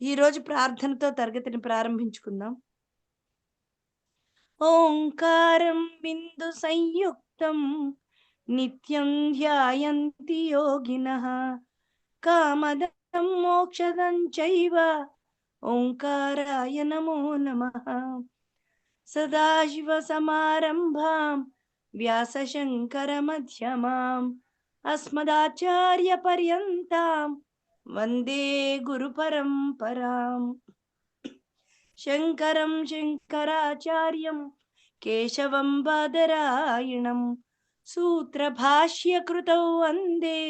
ఈరోజు ప్రార్థనతో తరగతిని ప్రారంభించుకుందాం. ఓంకారం బిందు సంయుక్తం నిత్యం ధ్యాయంతి యోగినః కామదం మోక్షదం చైవ ఓంకారాయ నమో నమః. సదాశివసమారంభాం వ్యాసశంకరమధ్యమాం అస్మదాచార్యపర్యంతాం వందే గురుపరంపరాం. శంకరం శంకరాచార్యం కేశవం బాదరాయణం సూత్రభాష్యకృతౌ వందే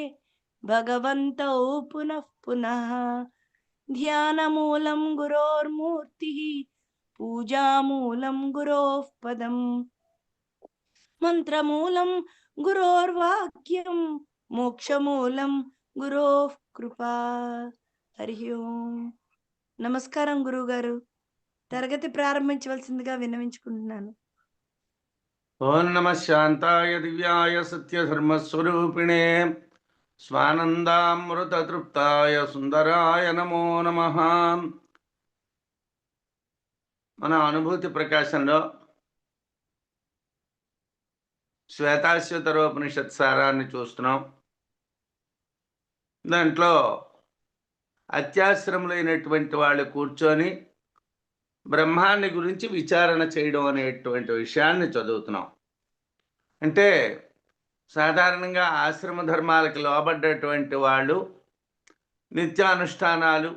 భగవంతౌ పునః పునః. ధ్యానమూలం గురోర్మూర్తిః పూజామూలం గురోః పదం మంత్రమూలం గురోర్వాక్యం మోక్షమూలం గురోః కృపా. హరి ఓం. నమస్కారం గురువుగారు. తరగతి ప్రారంభించవలసిందిగా విన్నవించుకుంటున్నాను. ఓం నమ శాంతాయ దివ్యాయ సత్యధర్మస్వరూపిణే స్వానందామృతతృప్తాయ సుందరాయ నమో నమః. మన అనుభూతి ప్రకాశంలో శ్వేతాశ్వతరోపనిషత్ సారాన్ని చూస్తున్నాం. దాంట్లో అత్యాశ్రములైనటువంటి వాళ్ళు కూర్చొని బ్రహ్మాన్ని గురించి విచారణ చేయడం అనేటువంటి విషయాన్ని చదువుతున్నాం. అంటే సాధారణంగా ఆశ్రమ ధర్మాలకు లోబడ్డటువంటి వాళ్ళు నిత్యానుష్ఠానాలు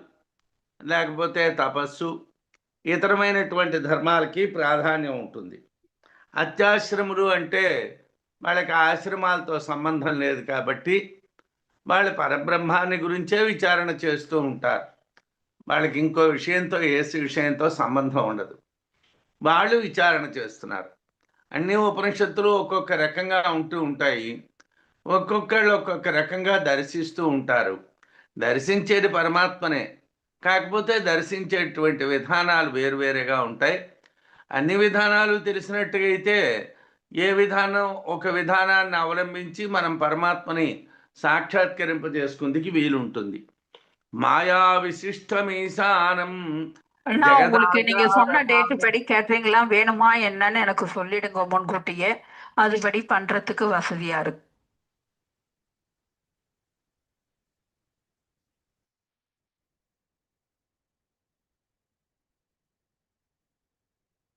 లేకపోతే తపస్సు ఇతరమైనటువంటి ధర్మాలకి ప్రాధాన్యం ఉంటుంది. అత్యాశ్రములు అంటే వాళ్ళకి ఆశ్రమాలతో సంబంధం లేదు కాబట్టి వాళ్ళు పరబ్రహ్మాన్ని గురించే విచారణ చేస్తూ ఉంటారు. వాళ్ళకి ఇంకో విషయంతో విషయంతో సంబంధం ఉండదు. వాళ్ళు విచారణ చేస్తున్నారు. అన్ని ఉపనిషత్తులు ఒక్కొక్క రకంగా ఉంటూ ఉంటాయి. ఒక్కొక్కళ్ళు ఒక్కొక్క రకంగా దర్శిస్తూ ఉంటారు. దర్శించేది పరమాత్మనే, కాకపోతే దర్శించేటువంటి విధానాలు వేరువేరుగా ఉంటాయి. అన్ని విధానాలు తెలిసినట్టుగా అయితే ఏ విధానం ఒక విధానాన్ని అవలంబించి మనం పరమాత్మని సాక్షాత్కరింపజేసుకుందికి వీలుంటుంది. மாயா விசிஷ்டமீசானம். உங்களுக்கு நீங்க சொன்ன டேட் படி கேட்டரிங் எல்லாம் வேணுமா என்னன்னு எனக்கு சொல்லிடுங்க முன்கூட்டியே, அதுபடி பண்றதுக்கு வசதியா இருக்கு.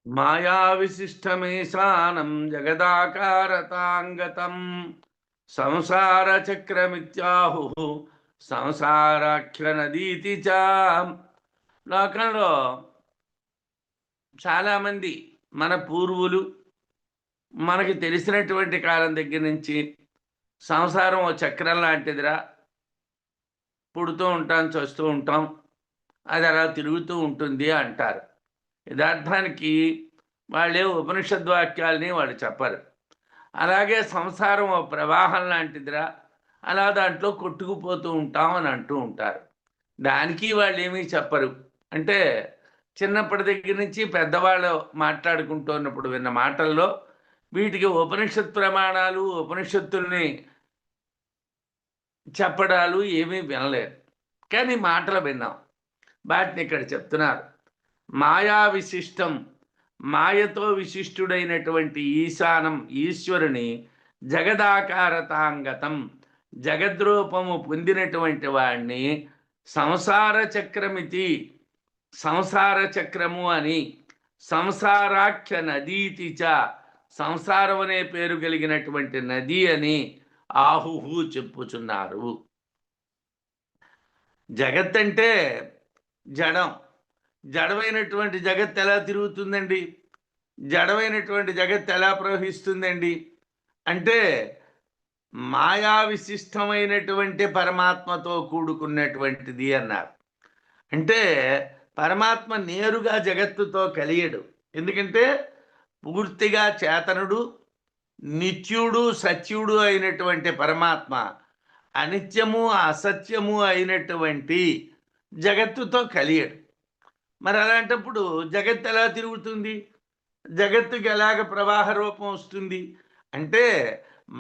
மாயா விசிஷ்டமீசானம் ஜகதாகாரதாங்கதம் సంసార చక్రమిత్యాహు సంసారాఖ్య నదీతి చ. లోకంలో చాలామంది మన పూర్వులు మనకి తెలిసినటువంటి కాలం దగ్గర నుంచి సంసారం ఓ చక్రం లాంటిదిరా, పుడుతూ ఉంటాం చస్తూ ఉంటాం, అది అలా తిరుగుతూ ఉంటుంది అంటారు. యథార్థానికి వాళ్ళే ఉపనిషద్వాక్యాలని వాళ్ళు చెప్పరు. అలాగే సంసారం ఓ ప్రవాహం లాంటిదిరా, అలా దాంట్లో కొట్టుకుపోతూ ఉంటాం అని అంటూ ఉంటారు. దానికి వాళ్ళు ఏమీ చెప్పరు. అంటే చిన్నప్పటి దగ్గర నుంచి పెద్దవాళ్ళు మాట్లాడుకుంటున్నప్పుడు విన్న మాటల్లో వీటికి ఉపనిషత్ ప్రమాణాలు ఉపనిషత్తుల్ని చెప్పడాలు ఏమీ వినలేదు, కానీ మాటలు విన్నాం. వాటిని ఇక్కడ చెప్తున్నారు. మాయా విశిష్టం, మాయతో విశిష్టుడైనటువంటి ఈశానం ఈశ్వరుని జగదాకారతాంగతం జగద్రూపము పొందినటువంటి వాడిని సంసార చక్రమితి, సంసార చక్రము అని, సంసారాఖ్య నదీతి చ, సంసారం అనే పేరు కలిగినటువంటి నది అని ఆహుహు చెప్పుచున్నారు. జగత్ అంటే జడం. జడమైనటువంటి జగత్ ఎలా తిరుగుతుందండి? జడమైనటువంటి జగత్ ఎలా ప్రవహిస్తుందండి అంటే మాయా విశిష్టమైనటువంటి పరమాత్మతో కూడుకున్నటువంటిది అన్నారు. అంటే పరమాత్మ నేరుగా జగత్తుతో కలియడు. ఎందుకంటే పూర్తిగా చేతనుడు, నిత్యుడు, సత్యుడు అయినటువంటి పరమాత్మ అనిత్యము అసత్యము అయినటువంటి జగత్తుతో కలియడు. మరి అలాంటప్పుడు జగత్తు ఎలా తిరుగుతుంది? జగత్తుకి ఎలాగ ప్రవాహ రూపం వస్తుంది అంటే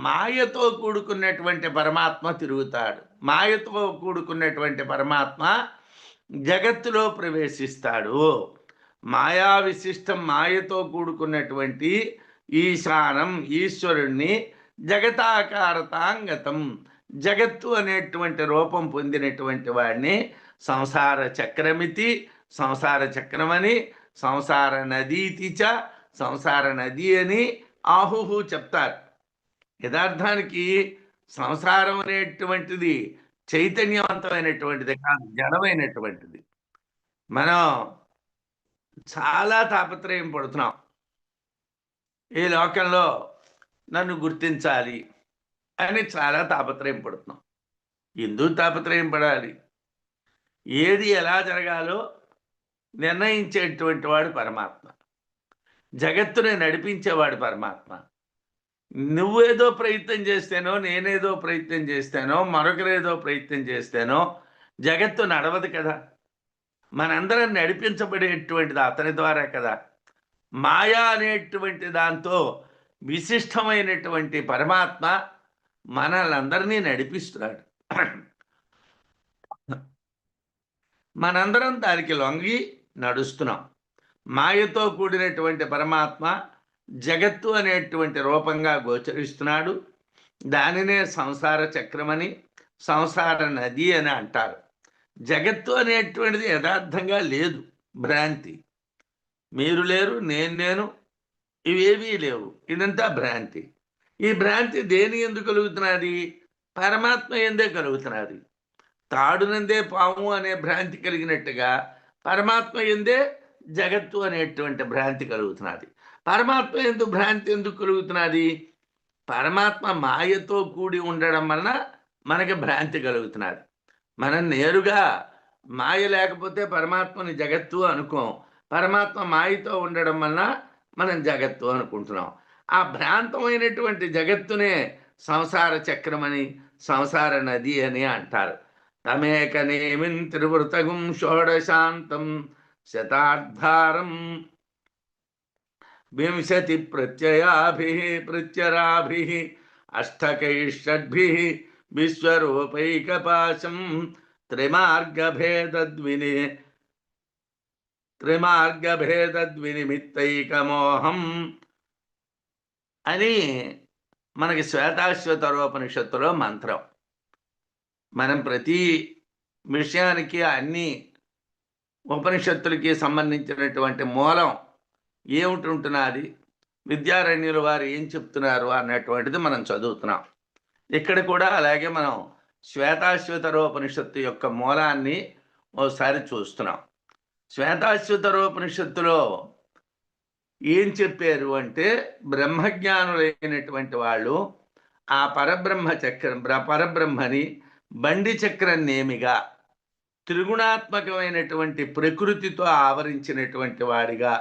మాయతో కూడుకున్నటువంటి పరమాత్మ తిరుగుతాడు. మాయతో కూడుకున్నటువంటి పరమాత్మ జగత్తులో ప్రవేశిస్తాడు. మాయా విశిష్టం, మాయతో కూడుకున్నటువంటి ఈశానం ఈశ్వరుణ్ణి జగతాకారతాంగతం, జగత్తు అనేటువంటి రూపం పొందినటువంటి వాడిని సంసార చక్రమితి, సంసార చక్రమని, సంసార నదీతి చ, సంసార నది అని ఆహుహు చెప్తారు. యథార్థానికి సంసారం అనేటువంటిది చైతన్యవంతమైనటువంటిది కాదు, జడమైనటువంటిది. మనం చాలా తాపత్రయం పడుతున్నాం. ఈ లోకంలో నన్ను గుర్తించాలి అని చాలా తాపత్రయం పడుతున్నాం. ఎందుకు తాపత్రయం పడాలి? ఏది ఎలా జరగాలో నిర్ణయించేటువంటి వాడు పరమాత్మ, జగత్తుని నడిపించేవాడు పరమాత్మ. నువ్వేదో ప్రయత్నం చేస్తేనో, నేనేదో ప్రయత్నం చేస్తానో, మరొకరేదో ప్రయత్నం చేస్తానో జగత్తు నడవదు కదా. మనందరం నడిపించబడేటువంటిది అతని ద్వారా కదా. మాయా అనేటువంటి దాంతో విశిష్టమైనటువంటి పరమాత్మ మనల్ని నడిపిస్తున్నాడు. మనందరం దానికి లొంగి నడుస్తున్నాం. మాయతో కూడినటువంటి పరమాత్మ జగత్తు అనేటువంటి రూపంగా గోచరిస్తున్నాడు. దానినే సంసార చక్రమని, సంసార నది అని అంటారు. జగత్తు అనేటువంటిది యథార్థంగా లేదు, భ్రాంతి. మీరు లేరు, నేను ఇవేవీ లేవు, ఇదంతా భ్రాంతి. ఈ భ్రాంతి దేని ఎందుకు కలుగుతున్నది? పరమాత్మ ఎందే కలుగుతున్నది. తాడునందే పాము అనే భ్రాంతి కలిగినట్టుగా పరమాత్మ ఎందే జగత్తు అనేటువంటి భ్రాంతి కలుగుతున్నది. పరమాత్మ ఎందు భ్రాంతి ఎందుకు కలుగుతున్నది? పరమాత్మ మాయతో కూడి ఉండడం వలన మనకి భ్రాంతి కలుగుతున్నది. మనం నేరుగా మాయ లేకపోతే పరమాత్మని జగత్తు అనుకోం. పరమాత్మ మాయతో ఉండడం వలన మనం జగత్తు అనుకుంటున్నాం. ఆ భ్రాంతమైనటువంటి జగత్తునే సంసార చక్రమని, సంసార నది అని అంటారు. తమేకనేమిన్ త్రివృతగుం షోడశాంతం శతార్థారం వింశతి ప్రత్యరాభి అష్టకైషడ్భి విశ్వరూపైకపాశం త్రిమార్గభేదద్వినిమిత్తైకమోహం అని మనకి శ్వేతాశ్వతరోపనిషత్తులో మంత్రం. మనం ప్రతి విషయానికి, అన్ని ఉపనిషత్తులకి సంబంధించినటువంటి మూలం ఏమిటి ఉంటున్నది, విద్యారణ్యుల వారు ఏం చెప్తున్నారు అన్నటువంటిది మనం చదువుతున్నాం. ఇక్కడ కూడా అలాగే మనం శ్వేతాశ్వతరోపనిషత్తు యొక్క మూలాన్ని ఓసారి చూస్తున్నాం. శ్వేతాశ్వతరోపనిషత్తులో ఏం చెప్పారు అంటే, బ్రహ్మజ్ఞానులైనటువంటి వాళ్ళు ఆ పరబ్రహ్మని బండి చక్రం నేమిగా, త్రిగుణాత్మకమైనటువంటి ప్రకృతితో ఆవరించినటువంటి వాడిగా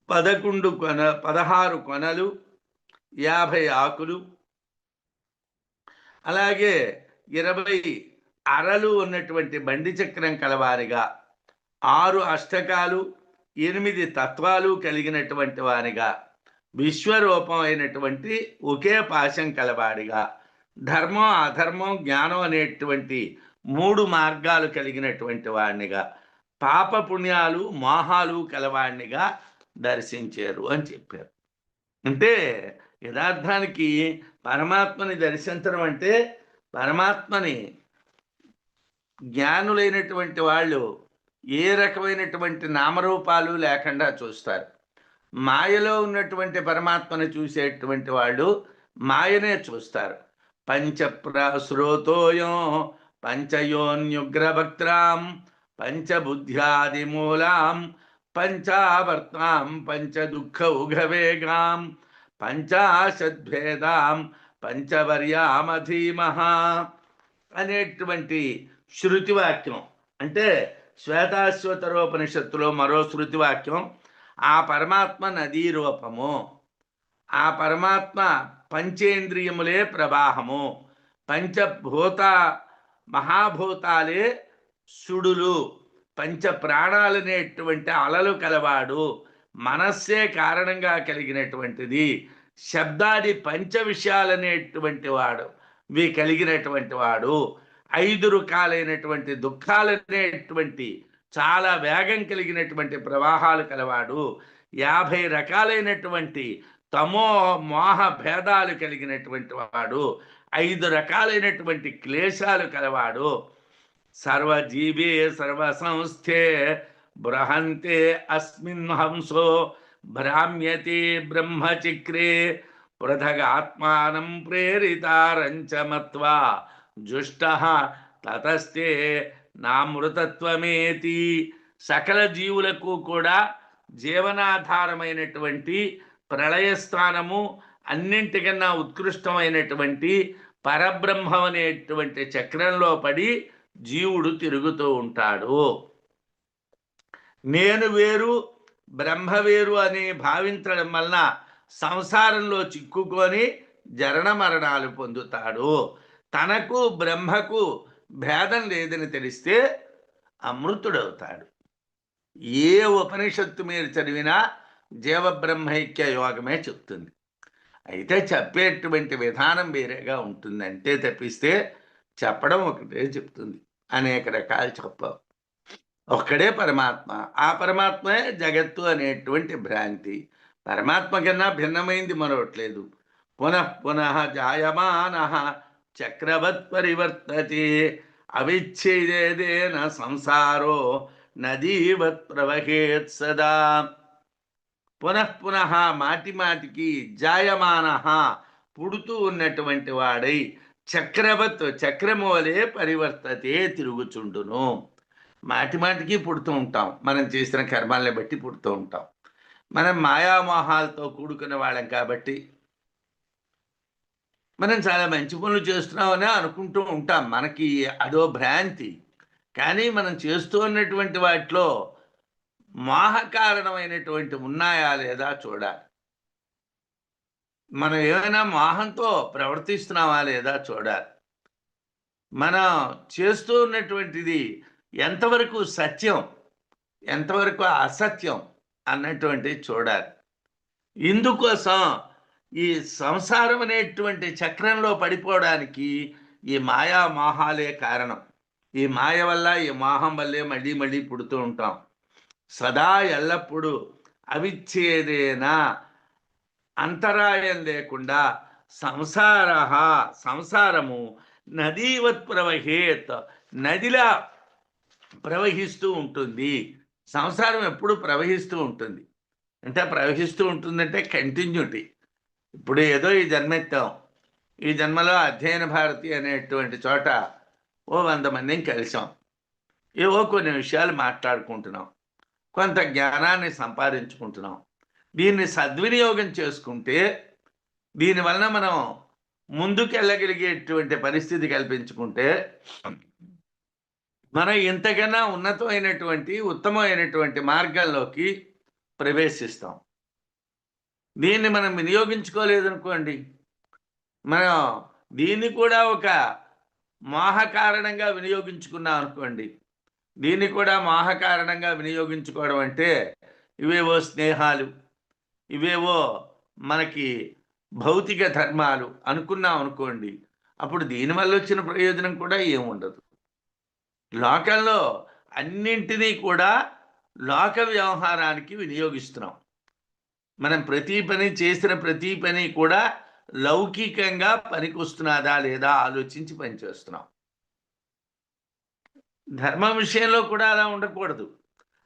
16 కొనలు, 50 ఆకులు, అలాగే 20 అరలు ఉన్నటువంటి బండి చక్రం కలవారిగా, 6 అష్టకాలు, 8 తత్వాలు కలిగినటువంటి వారిగా, విశ్వరూపం అయినటువంటి ఒకే పాశం కలవాడిగా, ధర్మం అధర్మం జ్ఞానం అనేటువంటి 3 మార్గాలు కలిగినటువంటి వాడినిగా, పాప పుణ్యాలు మోహాలు కలవాడినిగా దర్శించారు అని చెప్పారు. అంటే యథార్థానికి పరమాత్మని దర్శించడం అంటే, పరమాత్మని జ్ఞానులైనటువంటి వాళ్ళు ఏ రకమైనటువంటి నామరూపాలు లేకుండా చూస్తారు. మాయలో ఉన్నటువంటి పరమాత్మని చూసేటువంటి వాళ్ళు మాయనే చూస్తారు. పంచప్రశ్రోతోయం పంచయోన్యుగ్రభక్త్రాం పంచబుద్ధ్యాదిమూలాం పంచావర్తాం పంచదుఃఖ ఉఘవేగాం పంచాశద్భేదాం పంచవర్యామధీమహ అనేటువంటి శృతివాక్యం. అంటే శ్వేతాశ్వతరోపనిషత్తులో మరో శృతివాక్యం, ఆ పరమాత్మ నదీ రూపము, ఆ పరమాత్మ పంచేంద్రియములే ప్రవాహము, పంచభూత మహాభూతాలే సుడులు, పంచ ప్రాణాలనేటువంటి అలలు కలవాడు, మనస్సే కారణంగా కలిగినటువంటిది, శబ్దాది పంచ విషయాలనేటువంటి వాడు కలిగినటువంటి వాడు, 5 రకాలైనటువంటి దుఃఖాలనేటువంటి చాలా వేగం కలిగినటువంటి ప్రవాహాలు కలవాడు, 50 రకాలైనటువంటి తమో మోహ భేదాలు కలిగినటువంటి వాడు, 5 రకాలైనటువంటి క్లేశాలు కలవాడు. సర్వజీవే సర్వసంస్థే బృహంతే అస్మిన్ హంసో భ్రామ్యతే బ్రహ్మచక్రే పృథగాత్మానం ప్రేరితారంచ మత్వా జుష్టః తతస్తే నామృతత్వమేతి. సకల జీవులకు కూడా జీవనాధారమైనటువంటి ప్రళయస్థానము, అన్నింటికన్నా ఉత్కృష్టమైనటువంటి పరబ్రహ్మం అనేటువంటి చక్రంలో పడి జీవుడు తిరుగుతూ ఉంటాడు. నేను వేరు బ్రహ్మ వేరు అని భావించడం వలన సంసారంలో చిక్కుకొని జరణ మరణాలు పొందుతాడు. తనకు బ్రహ్మకు భేదం లేదని తెలిస్తే అమృతుడవుతాడు. ఏ ఉపనిషత్తు మీరు చదివినా జీవబ్రహ్మైక్య యోగమే చెప్తుంది. అయితే చెప్పేటువంటి విధానం వేరేగా ఉంటుంది అంతే తప్పిస్తే చెప్పడం ఒకటే చెప్తుంది. అనేక రకాలు చెప్పవు. ఒక్కడే పరమాత్మ. ఆ పరమాత్మే జగత్తు అనేటువంటి భ్రాంతి. పరమాత్మ కన్నా భిన్నమైంది మరొకట్లేదు. పునః పునః జాయమానః చక్రవత్ పరివర్తతే అవిచ్ఛేదేన సంసారో నదీవత్ ప్రవహేత్ సదా. పునః పునః మాటి మాటికి జాయమానః పుడుతూ ఉన్నటువంటి వాడై చక్రవత్ చక్రము వలె పరివర్తతే తిరుగుచుండును. మాటి మాటికి పుడుతూ ఉంటాం. మనం చేసిన కర్మాలని బట్టి పుడుతూ ఉంటాం. మనం మాయామోహాలతో కూడుకున్న వాళ్ళం కాబట్టి మనం చాలా మంచి పనులు చేస్తున్నామని అనుకుంటూ ఉంటాం. మనకి అదో భ్రాంతి. కానీ మనం చేస్తూ ఉన్నటువంటి వాటిలో మోహకారణమైనటువంటి ఉన్నాయా లేదా చూడాలి. మనం ఏమైనా మోహంతో ప్రవర్తిస్తున్నామా లేదా చూడాలి. మనం చేస్తూ ఉన్నటువంటిది ఎంతవరకు సత్యం, ఎంతవరకు అసత్యం అన్నటువంటి చూడాలి. ఇందుకోసం ఈ సంసారం అనేటువంటి చక్రంలో పడిపోవడానికి ఈ మాయా మోహాలే కారణం. ఈ మాయ వల్ల, ఈ మోహం వల్లే మళ్ళీ మళ్ళీ పుడుతూ ఉంటాం. సదా ఎల్లప్పుడూ అవిచ్ఛేదేన అంతరాయం లేకుండా సంసారము నదీవత్ ప్రవహేత్ నదిలా ప్రవహిస్తూ ఉంటుంది. సంసారం ఎప్పుడు ప్రవహిస్తూ ఉంటుంది. అంటే ప్రవహిస్తూ ఉంటుందంటే కంటిన్యూటీ. ఇప్పుడు ఏదో ఈ జన్మెత్తాం. ఈ జన్మలో అధ్యయన భారతి అనేటువంటి చోట 100 మందిని కలిసాం. ఏవో కొన్ని విషయాలు మాట్లాడుకుంటున్నాం. కొంత జ్ఞానాన్ని సంపాదించుకుంటున్నాం. దీన్ని సద్వినియోగం చేసుకుంటే దీనివలన మనం ముందుకు వెళ్ళగలిగేటువంటి పరిస్థితి కల్పించుకుంటే మనం ఇంతకన్నా ఉన్నతమైనటువంటి ఉత్తమమైనటువంటి మార్గంలోకి ప్రవేశిస్తాం. దీన్ని మనం వినియోగించుకోలేదనుకోండి, మనం దీన్ని కూడా ఒక మోహ కారణంగా వినియోగించుకున్నాం అనుకోండి. దీన్ని కూడా మోహ కారణంగా వినియోగించుకోవడం అంటే ఇవేవో స్నేహాలు, ఇవేవో మనకి భౌతిక ధర్మాలు అనుకున్నాం అనుకోండి. అప్పుడు దీనివల్ల వచ్చిన ప్రయోజనం కూడా ఏముండదు. లోకంలో అన్నింటినీ కూడా లోక వ్యవహారానికి వినియోగిస్తున్నాం. మనం ప్రతి పని చేసిన ప్రతి పని కూడా లౌకికంగా పనికొస్తున్నదా లేదా ఆలోచించి పనిచేస్తున్నాం. ధర్మం విషయంలో కూడా అలా ఉండకూడదు.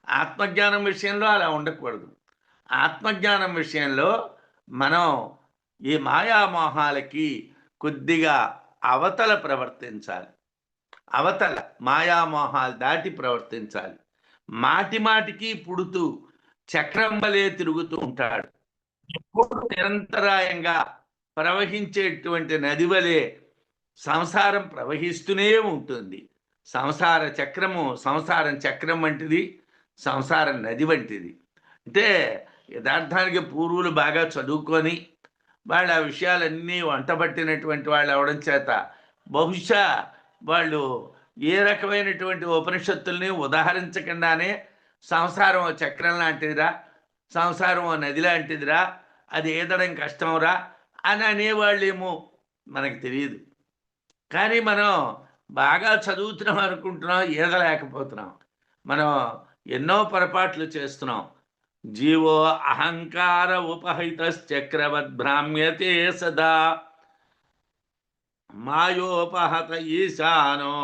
ఆత్మజ్ఞానం విషయంలో అలా ఉండకూడదు. ఆత్మజ్ఞానం విషయంలో మనం ఈ మాయామోహాలకి కొద్దిగా అవతల ప్రవర్తించాలి. అవతల మాయామోహాలు దాటి ప్రవర్తించాలి. మాటి మాటికి పుడుతూ చక్రం వలె తిరుగుతూ ఉంటాడు. ఎప్పుడు నిరంతరాయంగా ప్రవహించేటువంటి నది వలె సంసారం ప్రవహిస్తూనే ఉంటుంది. సంసారం చక్రం వంటిది, సంసారం నది వంటిది. అంటే యథార్థానికి పూర్వులు బాగా చదువుకొని వాళ్ళు ఆ విషయాలన్నీ వంటబట్టినటువంటి వాళ్ళు అవడం చేత బహుశా వాళ్ళు ఏ రకమైనటువంటి ఉపనిషత్తుల్ని ఉదాహరించకుండానే సంసారం చక్రం లాంటిదిరా, సంసారం నది లాంటిదిరా, అది ఏదడం కష్టంరా అని అనేవాళ్ళేమో మనకు తెలియదు. కానీ మనం బాగా చదువుతున్నాం అనుకుంటున్నాం, ఈదలేకపోతున్నాం. మనం ఎన్నో పొరపాట్లు చేస్తున్నాం. జీవో అహంకార ఉపహితశ్చక్రవద్భ్రామ్యతే సదా మాయోపహత ఈశానో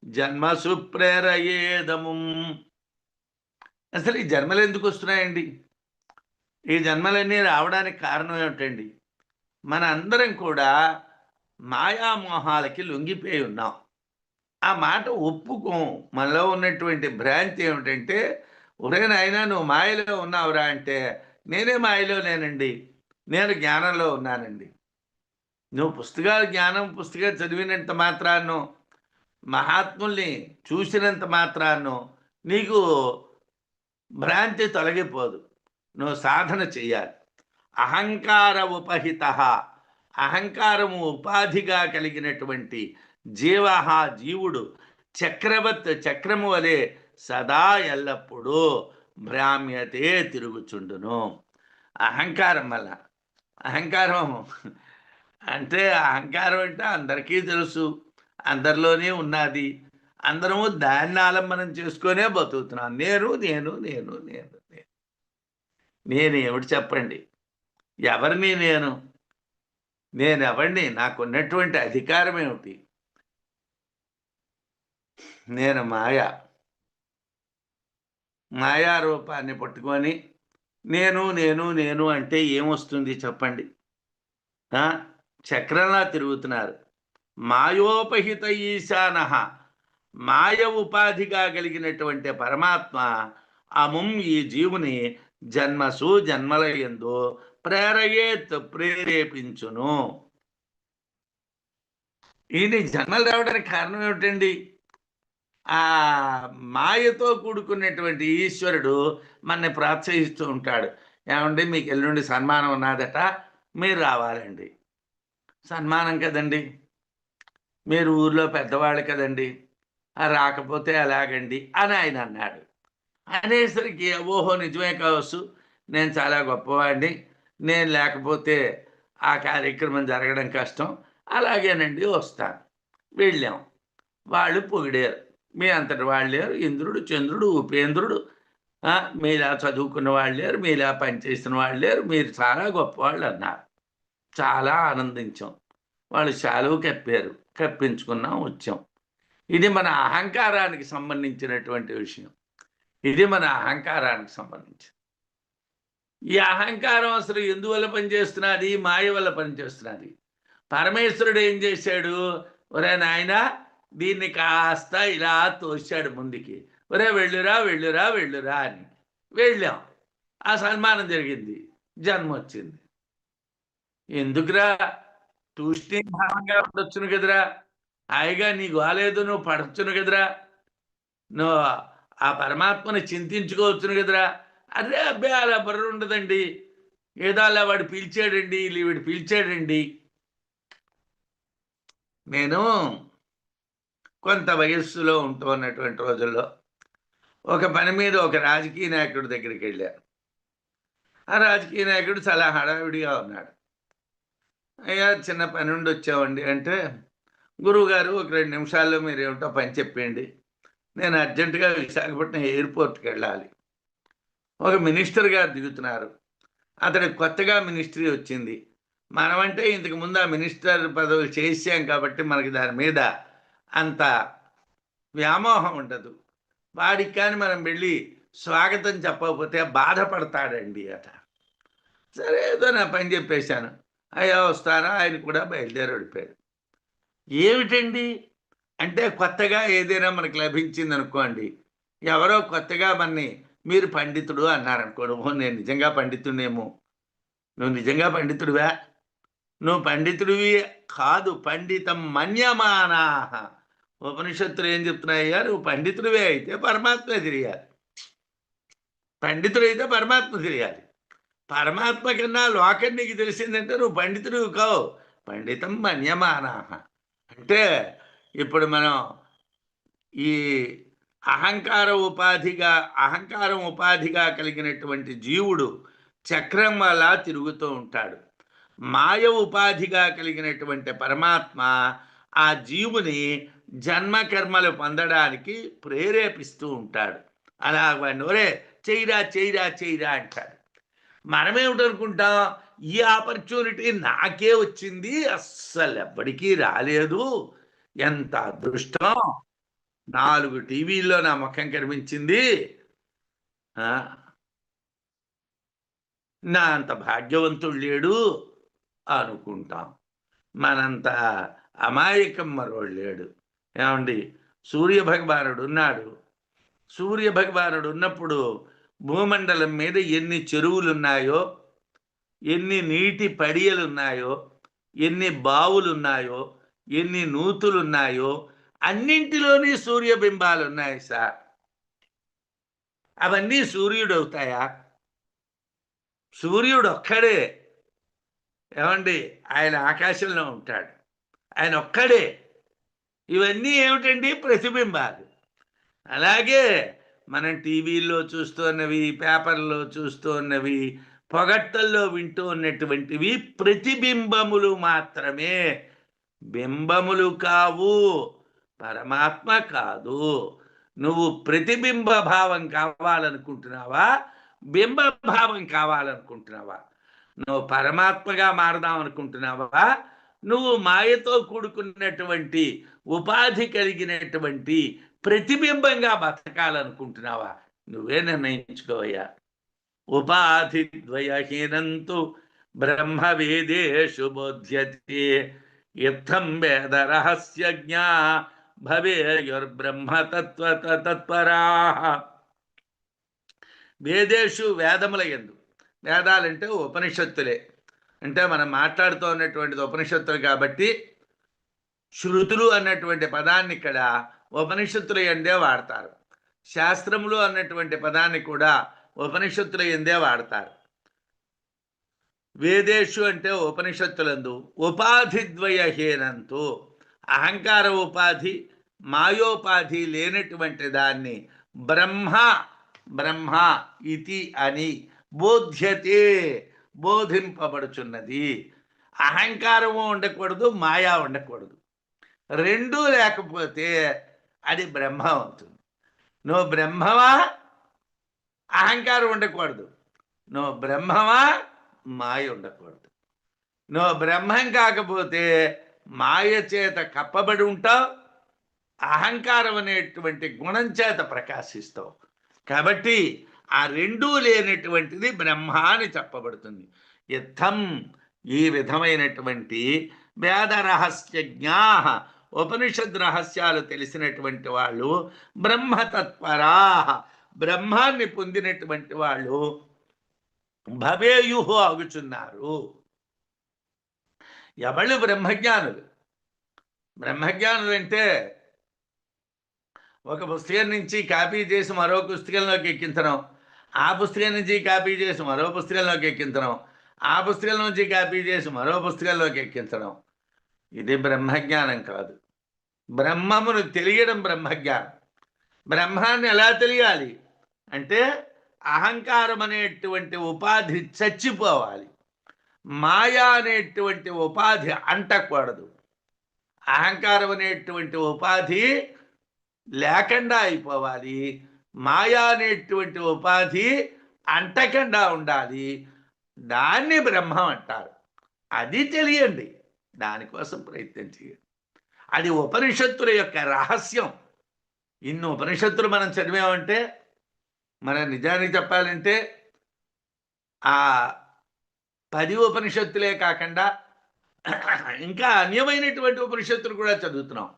జన్మసు ప్రేరయేదము. అసలు ఈ జన్మలు ఎందుకు వస్తున్నాయండి? ఈ జన్మలన్నీ రావడానికి కారణం ఏమిటండి? మన అందరం కూడా మాయామోహాలకి లొంగిపోయి ఉన్నాం. ఆ మాట ఒప్పుకోం. మనలో ఉన్నటువంటి భ్రాంతి ఏమిటంటే, ఒరే నాయనా నువ్వు మాయలో ఉన్నావురా అంటే, నేనే మాయలో లేనండి, నేను జ్ఞానంలో ఉన్నానండి. నువ్వు పుస్తకాలు చదివినంత మాత్రాన్నో, మహాత్ముల్ని చూసినంత మాత్రాన్నో నీకు భ్రాంతి తొలగిపోదు. నువ్వు సాధన చెయ్యాలి. అహంకార ఉపహిత, అహంకారము ఉపాధిగా కలిగినటువంటి జీవుడు చక్రము వలె సదా ఎల్లప్పుడూ భ్రామ్యతే తిరుగుచుండును. అహంకారం వల్ల, అహంకారం అంటే అందరికీ తెలుసు, అందరిలోనే ఉన్నది. అందరము దాన్ని ఆలంబనం చేసుకొనే బతుకుతున్నాం. నేను ఏమిటి చెప్పండి? ఎవరిని నేనెవరిని? నాకున్నటువంటి అధికారం ఏమిటి? నేను మాయా రూపాన్ని పట్టుకొని నేను అంటే ఏమొస్తుంది చెప్పండి? చక్రంలా తిరుగుతున్నారు. మాయోపహిత ఈశాన, మాయ ఉపాధిగా కలిగినటువంటి పరమాత్మ అముం ఈ జీవుని జన్మల యందు ప్రేరేపించును. ఈయన జన్మలు రావడానికి కారణం ఏమిటండి? ఆ మాయతో కూడుకున్నటువంటి ఈశ్వరుడు మనని ప్రోత్సహిస్తూ ఉంటాడు. ఏమండి మీకు ఎల్లుండి సన్మానం ఉన్నదట, మీరు రావాలండి. సన్మానం కదండి, మీరు ఊర్లో పెద్దవాళ్ళు కదండి, రాకపోతే ఎలాగండి అని ఆయన అన్నాడు. అనేసరికి ఓహో నిజమే కావచ్చు, నేను చాలా గొప్పవాడిని, నేను లేకపోతే ఆ కార్యక్రమం జరగడం కష్టం, అలాగేనండి వస్తాను. వెళ్ళాం. వాళ్ళు పొగిడారు. మీ అంతటి వాళ్ళు లేరు, ఇంద్రుడు చంద్రుడు ఉపేంద్రుడు, మీలా చదువుకున్న వాళ్ళు లేరు, మీలా పనిచేసిన వాళ్ళు లేరు, మీరు చాలా గొప్పవాళ్ళు అన్నారు. చాలా ఆనందించాం. వాళ్ళు శాలువ కప్పారు, కప్పించుకున్నాం, వచ్చాం. ఇది మన అహంకారానికి సంబంధించినటువంటి విషయం. ఇది మన అహంకారానికి సంబంధించి. ఈ అహంకారం అసలు ఎందువల్ల పనిచేస్తున్నది? మాయ వల్ల పనిచేస్తున్నది. పరమేశ్వరుడు ఏం చేశాడు? ఒరే నాయన దీన్ని కాస్త ఇలా తోశాడు ముందుకి, ఒరే వెళ్ళురా అని. వెళ్ళాం. ఆ సన్మానం జరిగింది, జన్మ వచ్చింది. ఎందుకురా? తూష్టి భావంగా ఉండొచ్చును కదరా, హాయిగా నీకు బాలేదు, నువ్వు పడొచ్చును కదరా, నువ్వు ఆ పరమాత్మని చింతించుకోవచ్చును కదరా. అదే అబ్బాయి అలా బుర్ర ఉండదండి, ఏదో అలా వాడు పిలిచాడండి, వీడు పిలిచాడండి. నేను కొంత వయస్సులో ఉంటున్నటువంటి రోజుల్లో ఒక పని మీద ఒక రాజకీయ నాయకుడి దగ్గరికి వెళ్ళాను. ఆ రాజకీయ నాయకుడు చాలా హడావిడిగా ఉన్నాడు. అయ్యా చిన్న పని నుండి వచ్చామండి అంటే, గురువుగారు ఒక 2 నిమిషాల్లో మీరు ఏమిటో పని చెప్పండి, నేను అర్జెంటుగా విశాఖపట్నం ఎయిర్పోర్ట్కి వెళ్ళాలి. ఒక మినిస్టర్ గారు దిగుతున్నారు. అతనికి కొత్తగా మినిస్ట్రీ వచ్చింది. మనమంటే ఇంతకు ముందు ఆ మినిస్టర్ పదవులు చేసాం కాబట్టి మనకి దాని మీద అంత వ్యామోహం ఉండదు. వాడికి కానీ మనం వెళ్ళి స్వాగతం చెప్పకపోతే బాధపడతాడండి అట. సరే ఏదో నా పని చెప్పేశాను. అయ్యా వస్తారా? ఆయన కూడా బయలుదేరి వెళ్ళిపోయాడు. ఏమిటండి అంటే, కొత్తగా ఏదైనా మనకు లభించింది అనుకోండి, ఎవరో కొత్తగా మనని మీరు పండితుడు అన్నారనుకోండి, ఓహో నేను నిజంగా పండితుడేమో. నువ్వు నిజంగా పండితుడివా? నువ్వు పండితుడివి కాదు, పండితం మన్యమానా. ఉపనిషత్తులు ఏం చెప్తున్నాయ్యా? నువ్వు పండితుడివే అయితే పరమాత్మ తెలియాలి, పండితుడైతే పరమాత్మ తెలియాలి. పరమాత్మ కన్నా లోకం నీకు తెలిసిందంటే నువ్వు పండితుడివి కావు. పండితం మన్యమానా అంటే, ఇప్పుడు మనం ఈ అహంకారం ఉపాధిగా కలిగినటువంటి జీవుడు చక్రం వల్ల తిరుగుతూ ఉంటాడు. మాయ ఉపాధిగా కలిగినటువంటి పరమాత్మ ఆ జీవుని జన్మ కర్మలు పొందడానికి ప్రేరేపిస్తూ ఉంటాడు. అలా వాడిని ఒరే చెయ్యిరా చెయ్యిరా చెయ్యిరా అంటాడు. మనమేమిటనుకుంటాం, ఈ ఆపర్చునిటీ నాకే వచ్చింది, అస్సలు ఎవ్వడికి రాలేదు, ఎంత అదృష్టం, 4 టీవీల్లో నా ముఖం కనిపించింది, నా అంత భాగ్యవంతుడు లేడు అనుకుంటాం. మనంత అమాయకం మరోడు లేడు. ఏమండి, సూర్యభగవానుడు ఉన్నాడు. సూర్యభగవానుడు ఉన్నప్పుడు భూమండలం మీద ఎన్ని చెరువులున్నాయో, ఎన్ని నీటి పడియలున్నాయో, ఎన్ని బావులున్నాయో, ఎన్ని నూతులున్నాయో అన్నింటిలోని సూర్యబింబాలు ఉన్నాయి సార్. అవన్నీ సూర్యుడు అవుతాయా? సూర్యుడు ఒక్కడే. ఏమండి, ఆయన ఆకాశంలో ఉంటాడు, ఆయన ఒక్కడే. ఇవన్నీ ఏమిటండి? ప్రతిబింబాలు. అలాగే మనం టీవీల్లో చూస్తున్నవి, పేపర్లో చూస్తున్నవి, పొగట్టల్లో వింటూ ఉన్నటువంటివి ప్రతిబింబములు మాత్రమే, బింబములు కావు, పరమాత్మ కాదు. నువ్వు ప్రతిబింబ భావం కావాలనుకుంటున్నావా, బింబభావం కావాలనుకుంటున్నావా? నువ్వు పరమాత్మగా మారదాం అనుకుంటున్నావా, నువ్వు మాయతో కూడుకున్నటువంటి ఉపాధి కలిగినటువంటి ప్రతిబింబంగా బతకాలనుకుంటున్నావా? నువ్వే నిర్ణయించుకోవయ్యా. ఉపాధి ద్వయహీనంతు బ్రహ్మవేదేషు బోధ్యతే ఇత్థం వేద రహస్యజ్ఞా భవేయుర్బ్రహ్మతత్వతత్పరాః. వేదేషు వేదముల యందు, వేదాలంటే ఉపనిషత్తులే, అంటే మనం మాట్లాడుతూ ఉన్నటువంటిది ఉపనిషత్తులు కాబట్టి శృతులు అన్నటువంటి పదాన్ని ఇక్కడ ఉపనిషత్తుల యందే వాడతారు. శాస్త్రములు అన్నటువంటి పదాన్ని కూడా ఉపనిషత్తుల యందే వాడతారు. వేదేషు అంటే ఉపనిషత్తులందు, ఉపాధిద్వయహీనంతు అహంకార ఉపాధి మాయోపాధి లేనటువంటి దాన్ని బ్రహ్మ బ్రహ్మ ఇతి అని బోధ్యతే బోధింపబడుచున్నది. అహంకారము ఉండకూడదు, మాయా ఉండకూడదు. రెండూ లేకపోతే అది బ్రహ్మ అవుతుంది. నువ్వు బ్రహ్మవా, అహంకారం ఉండకూడదు. నువ్వు బ్రహ్మవా, మాయ ఉండకూడదు. నువ్వు బ్రహ్మం కాకపోతే మాయ చేత కప్పబడి ఉంటావు, అహంకారం అనేటువంటి గుణం చేత ప్రకాశిస్తావు. కాబట్టి ఆ రెండూ లేనటువంటిది బ్రహ్మ అని చెప్పబడుతుంది. ఇత్థం ఈ విధమైనటువంటి వేద రహస్యజ్ఞా, ఉపనిషద్ రహస్యాలు తెలిసినటువంటి వాళ్ళు, బ్రహ్మతత్పరా బ్రహ్మాన్ని పొందినటువంటి వాళ్ళు భవేయుహు అగుచున్నారు. ఎవళ్ళు బ్రహ్మజ్ఞానులు? బ్రహ్మజ్ఞానులు అంటే ఒక పుస్తకం నుంచి కాపీ చేసి మరో పుస్తకంలోకి ఎక్కించడం, ఆ పుస్తకం నుంచి కాపీ చేసి మరో పుస్తకంలోకి ఎక్కించడం, ఆ పుస్తకం నుంచి కాపీ చేసి మరో పుస్తకంలోకి ఎక్కించడం, ఇది బ్రహ్మజ్ఞానం కాదు. బ్రహ్మమును తెలియడం బ్రహ్మజ్ఞానం. బ్రహ్మాన్ని ఎలా తెలియాలి అంటే అహంకారం అనేటువంటి ఉపాధి చచ్చిపోవాలి, మాయా అనేటువంటి ఉపాధి అంటకూడదు. అహంకారం అనేటువంటి ఉపాధి లేకుండా అయిపోవాలి, మాయా అనేటువంటి ఉపాధి అంటకుండా ఉండాలి. దాన్ని బ్రహ్మం అంటారు. అది తెలియండి, దానికోసం ప్రయత్నం చేయండి. అది ఉపనిషత్తుల యొక్క రహస్యం. ఇన్ని ఉపనిషత్తులు మనం చదివామంటే, మనం నిజానికి చెప్పాలంటే ఆ 10 ఉపనిషత్తులే కాకుండా ఇంకా అన్యమైనటువంటి ఉపనిషత్తులు కూడా చదువుతున్నాం.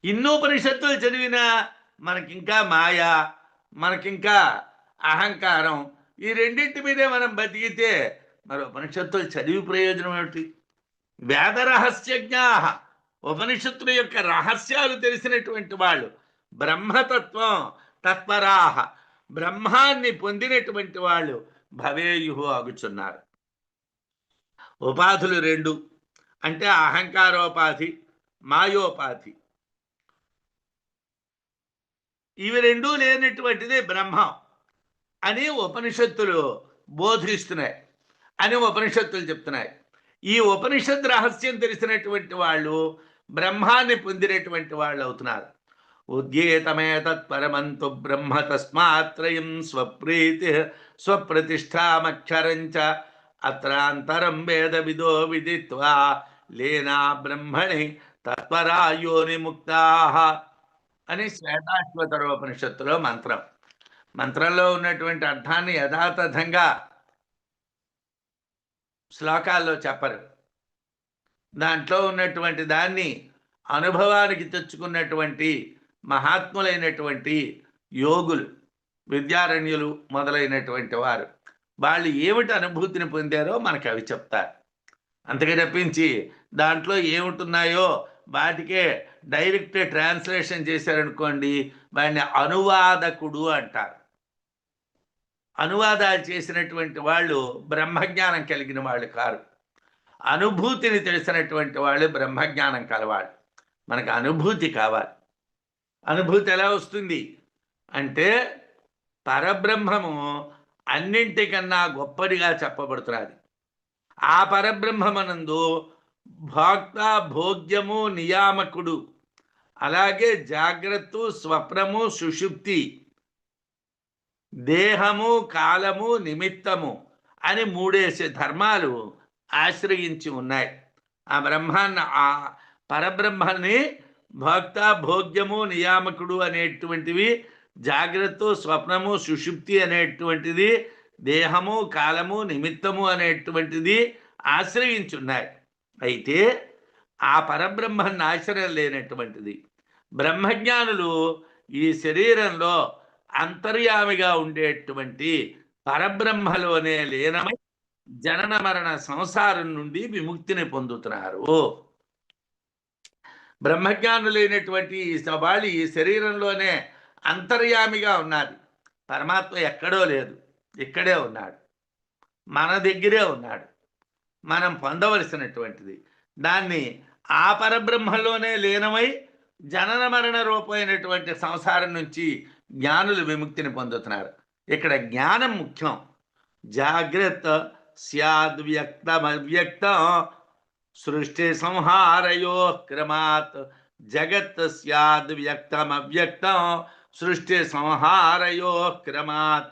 ఇన్ని ఉపనిషత్తులు చదివినా మనకింకా మాయ, మనకింకా అహంకారం, ఈ రెండింటి మీదే మనం బతికితే మరి ఉపనిషత్తులు చదివి ప్రయోజనం ఏమిటి? వేద రహస్యజ్ఞా, ఉపనిషత్తుల యొక్క రహస్యాలు తెలిసినటువంటి వాళ్ళు, బ్రహ్మతత్వం తత్పరాహ బ్రహ్మాన్ని పొందినటువంటి వాళ్ళు భవేయుహు అగుచున్నారు. ఉపాధులు 2 అంటే అహంకారోపాధి, మాయోపాధి. ఇవి 2 లేనటువంటిది బ్రహ్మం అని ఉపనిషత్తులు బోధిస్తున్నాయి, అని ఉపనిషత్తులు చెప్తున్నాయి. ఈ ఉపనిషత్ రహస్యం తెలిసినటువంటి వాళ్ళు బ్రహ్మాన్ని పొందినటువంటి వాళ్ళు అవుతున్నారు. ఉద్యేతమే తత్పరమంతు బ్రహ్మ తస్మాత్రయం స్వప్రీతి స్వప్రతిష్టామక్షరంచ అత్రాంతరం వేద విదో విదిత్వా లేనా బ్రహ్మణి తత్పరాయోని ముక్తా అని శ్వేతాశ్వతరోపనిషత్తులో మంత్రం. మంత్రంలో ఉన్నటువంటి అర్థాన్ని యథాతథంగా శ్లోకాల్లో చెప్పరు. దాంట్లో ఉన్నటువంటి దాన్ని అనుభవానికి తెచ్చుకున్నటువంటి మహాత్ములైనటువంటి యోగులు, విద్యారణ్యులు మొదలైనటువంటి వారు, వాళ్ళు ఏమిటి అనుభూతిని పొందారో మనకు అవి చెప్తారు. అంతకే తప్పించి దాంట్లో ఏమిటున్నాయో వాటికే డైరెక్ట్ ట్రాన్స్లేషన్ చేశారనుకోండి, వాడిని అనువాదకుడు అంటారు. అనువాదాలు చేసినటువంటి వాళ్ళు బ్రహ్మజ్ఞానం కలిగిన వాళ్ళు కారు. అనుభూతిని తెలిసినటువంటి వాళ్ళు బ్రహ్మజ్ఞానం కలవాళ్ళు. మనకు అనుభూతి కావాలి. అనుభూతి ఎలా వస్తుంది అంటే పరబ్రహ్మము అన్నింటికన్నా గొప్పదిగా చెప్పబడుతున్నది. ఆ పరబ్రహ్మమనందు భోక్త, భోగ్యము, నియామకుడు, అలాగే జాగ్రత్త, స్వప్నము, సుషుప్తి, దేహము, కాలము, నిమిత్తము అని మూడేసి ధర్మాలు ఆశ్రయించి ఉన్నాయి. ఆ బ్రహ్మాన్ని, ఆ పరబ్రహ్మాన్ని భోక్త, భోగ్యము, నియామకుడు అనేటువంటివి, జాగ్రత్త, స్వప్నము, సుషుప్తి అనేటువంటిది, దేహము, కాలము, నిమిత్తము అనేటువంటిది ఆశ్రయించున్నాయి. అయితే ఆ పరబ్రహ్మాన్ని ఆశ్రయం లేనటువంటిది బ్రహ్మజ్ఞానులు ఈ శరీరంలో అంతర్యామిగా ఉండేటువంటి పరబ్రహ్మలోనే లీనమై జనన మరణ సంసారం నుండి విముక్తిని పొందుతున్నారు. బ్రహ్మజ్ఞానులైనటువంటి వాళ్ళు ఈ శరీరంలోనే అంతర్యామిగా ఉన్నది. పరమాత్మ ఎక్కడో లేదు, ఇక్కడే ఉన్నాడు, మన దగ్గరే ఉన్నాడు. మనం పొందవలసినటువంటిది దాన్ని ఆ పరబ్రహ్మలోనే లీనమై జనన మరణ రూపమైనటువంటి సంసారం నుంచి జ్ఞానులు విముక్తిని పొందుతున్నారు. ఇక్కడ జ్ఞానం ముఖ్యం. జాగ్రత్త స్యాద్వ్యక్తమవ్యక్తం సృష్టి సంహారయో క్రమాత్. జగత్ స్యాద్వ్యక్తమవ్యక్తం సృష్టి సంహారయో క్రమాత్.